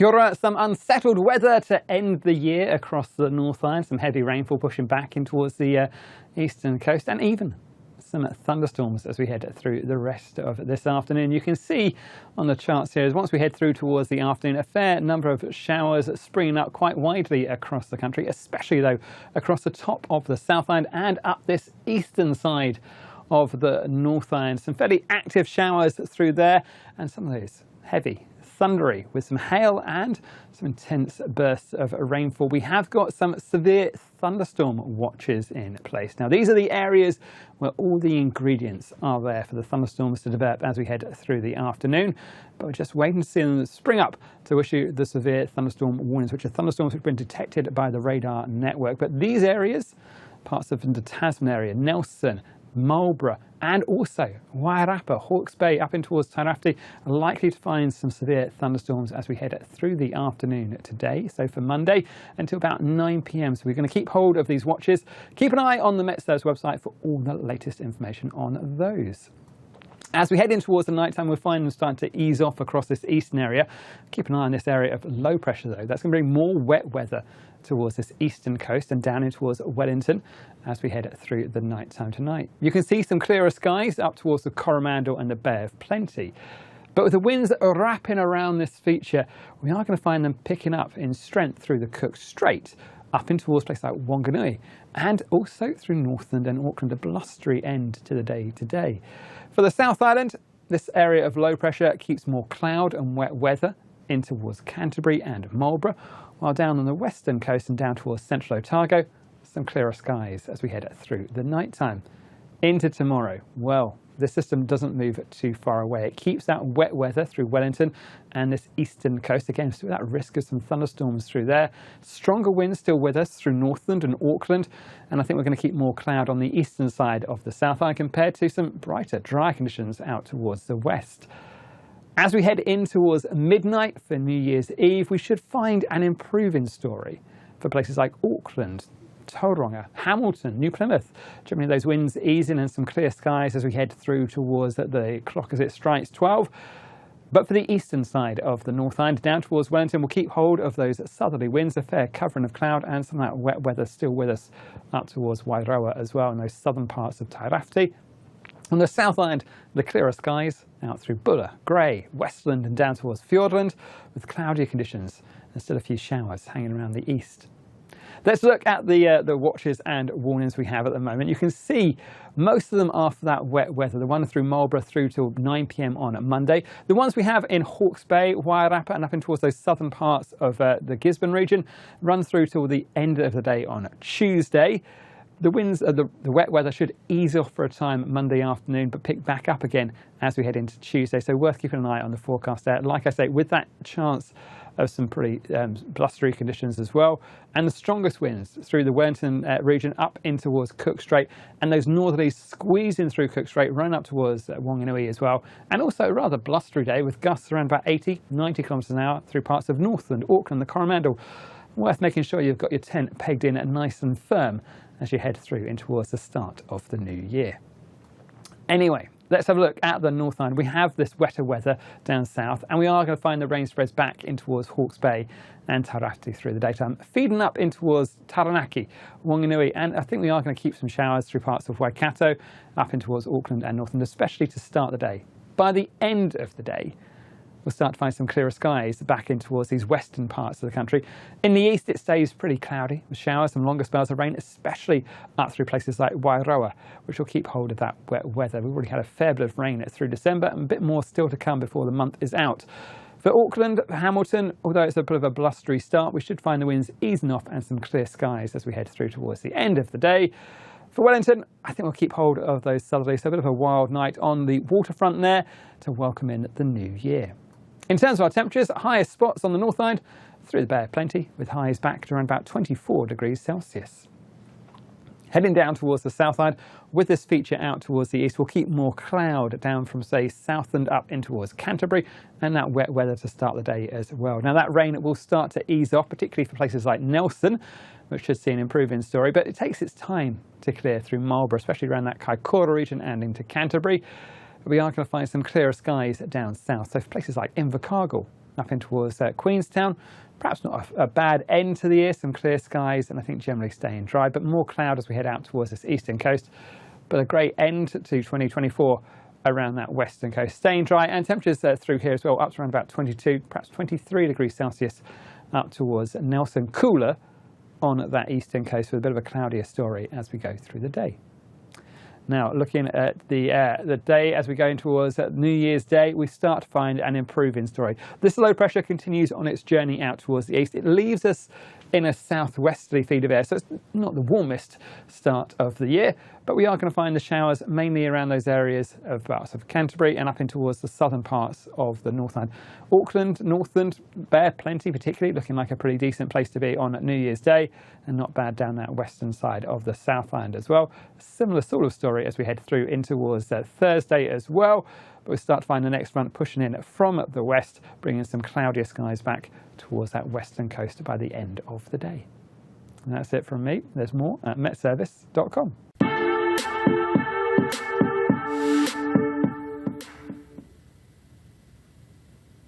Kia ora, some unsettled weather to end the year across the North Island. Some heavy rainfall pushing back in towards the eastern coast, and even some thunderstorms as we head through the rest of this afternoon. You can see on the charts here, as once we head through towards the afternoon, a fair number of showers springing up quite widely across the country, especially though across the top of the South Island and up this eastern side of the North Island. Some fairly active showers through there, and some of those heavy, thundery, with some hail and some intense bursts of rainfall. We have got some severe thunderstorm watches in place. Now, these are the areas where all the ingredients are there for the thunderstorms to develop as we head through the afternoon. But we're just waiting to see them spring up to issue the severe thunderstorm warnings, which are thunderstorms which have been detected by the radar network. But these areas, parts of the Tasman area, Nelson, Marlborough, and also Wairarapa, Hawke's Bay up in towards Tairāwhiti, are likely to find some severe thunderstorms as we head through the afternoon today. So for Monday until about 9 p.m. So we're going to keep hold of these watches. Keep an eye on the Met Service website for all the latest information on those. As we head in towards the night time, we'll find them starting to ease off across this eastern area. Keep an eye on this area of low pressure though. That's going to bring more wet weather towards this eastern coast and down in towards Wellington as we head through the night time tonight. You can see some clearer skies up towards the Coromandel and the Bay of Plenty. But with the winds wrapping around this feature, we are going to find them picking up in strength through the Cook Strait, up in towards places like Wanganui, and also through Northland and Auckland, a blustery end to the day today. For the South Island, this area of low pressure keeps more cloud and wet weather in towards Canterbury and Marlborough, while down on the western coast and down towards central Otago, some clearer skies as we head through the night time. Into tomorrow, well, this system doesn't move too far away. It keeps that wet weather through Wellington and this eastern coast. Again, still that risk of some thunderstorms through there. Stronger winds still with us through Northland and Auckland. And I think we're going to keep more cloud on the eastern side of the South Island compared to some brighter, dry conditions out towards the west. As we head in towards midnight for New Year's Eve, we should find an improving story for places like Auckland, Tauranga, Hamilton, New Plymouth. Generally those winds easing and some clear skies as we head through towards the clock as it strikes 12. But for the eastern side of the North Island, down towards Wellington, we'll keep hold of those southerly winds, a fair covering of cloud and some of that wet weather still with us up towards Wairoa as well in those southern parts of Tairāwhiti. On the South Island, the clearer skies out through Buller, Grey, Westland and down towards Fiordland with cloudier conditions and still a few showers hanging around the east. Let's look at the watches and warnings we have at the moment. You can see most of them are for that wet weather. The one through Marlborough through till 9 p.m. on Monday. The ones we have in Hawke's Bay, Wairarapa and up in towards those southern parts of the Gisborne region run through till the end of the day on Tuesday. The winds, the wet weather should ease off for a time Monday afternoon, but pick back up again as we head into Tuesday. So worth keeping an eye on the forecast there. Like I say, with that chance of some pretty blustery conditions as well. And the strongest winds through the Wellington region up in towards Cook Strait, and those northerlies squeezing through Cook Strait, running up towards Wanganui as well. And also a rather blustery day with gusts around about 80, 90 kilometres an hour through parts of Northland, Auckland, the Coromandel. Worth making sure you've got your tent pegged in nice and firm as you head through in towards the start of the new year. Anyway, let's have a look at the North Island. We have this wetter weather down south, and we are going to find the rain spreads back in towards Hawke's Bay and Tairāwhiti through the daytime, feeding up in towards Taranaki, Wanganui, and I think we are going to keep some showers through parts of Waikato, up in towards Auckland and Northland, especially to start the day. By the end of the day, we'll start to find some clearer skies back in towards these western parts of the country. In the east, it stays pretty cloudy with showers, some longer spells of rain, especially up through places like Wairoa, which will keep hold of that wet weather. We've already had a fair bit of rain through December and a bit more still to come before the month is out. For Auckland, Hamilton, although it's a bit of a blustery start, we should find the winds easing off and some clear skies as we head through towards the end of the day. For Wellington, I think we'll keep hold of those southerlies, so a bit of a wild night on the waterfront there to welcome in the new year. In terms of our temperatures, highest spots on the North Island through the Bay of Plenty, with highs back to around about 24 degrees Celsius. Heading down towards the South Island, with this feature out towards the east, we'll keep more cloud down from, say, Southland up in towards Canterbury, and that wet weather to start the day as well. Now, that rain will start to ease off, particularly for places like Nelson, which should see an improving story, but it takes its time to clear through Marlborough, especially around that Kaikoura region and into Canterbury. We are going to find some clearer skies down south. So for places like Invercargill, up in towards Queenstown. Perhaps not a bad end to the year, some clear skies and I think generally staying dry, but more cloud as we head out towards this eastern coast. But a great end to 2024 around that western coast, staying dry, and temperatures through here as well, up to around about 22, perhaps 23 degrees Celsius up towards Nelson. Cooler on that eastern coast with a bit of a cloudier story as we go through the day. Now, looking at the day as we go in towards New Year's Day, we start to find an improving story. This low pressure continues on its journey out towards the east. It leaves us in a southwesterly feed of air, so it's not the warmest start of the year, but we are going to find the showers mainly around those areas of parts of Canterbury and up in towards the southern parts of the Northland. Auckland, Northland, bare plenty, particularly looking like a pretty decent place to be on New Year's Day, and not bad down that western side of the Southland as well. A similar sort of story as we head through in towards Thursday as well. But we start to find the next front pushing in from the west, bringing some cloudier skies back towards that western coast by the end of the day. And that's it from me. There's more at metservice.com.